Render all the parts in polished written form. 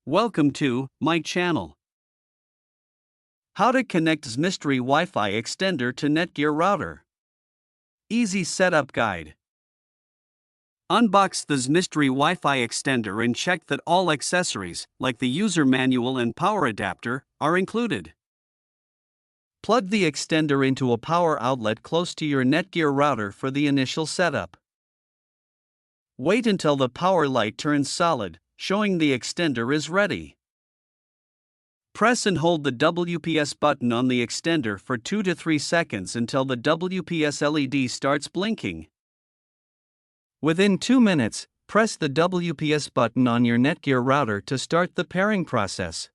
Welcome to my channel. How to connect Zmisdri Wi-Fi Extender to Netgear Router. Easy setup guide. Unbox the Zmisdri Wi-Fi Extender and check that all accessories, like the user manual and power adapter, are included. Plug the extender into a power outlet close to your Netgear router for the initial setup. Wait until the power light turns solid, showing the extender is ready. Press and hold the WPS button on the extender for 2 to 3 seconds until the WPS LED starts blinking. Within 2 minutes, press the WPS button on your Netgear router to start the pairing process.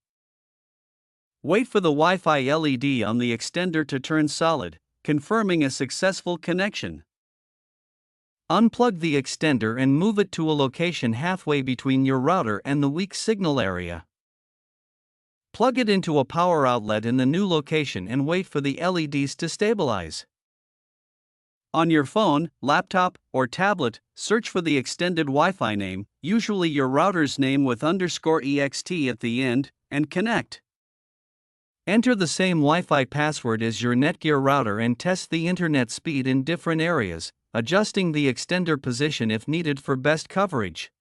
Wait for the Wi-Fi LED on the extender to turn solid, confirming a successful connection. Unplug the extender and move it to a location halfway between your router and the weak signal area. Plug it into a power outlet in the new location and wait for the LEDs to stabilize. On your phone, laptop, or tablet, search for the extended Wi-Fi name, usually your router's name with _ext at the end, and connect. Enter the same Wi-Fi password as your Netgear router and test the internet speed in different areas, adjusting the extender position if needed for best coverage.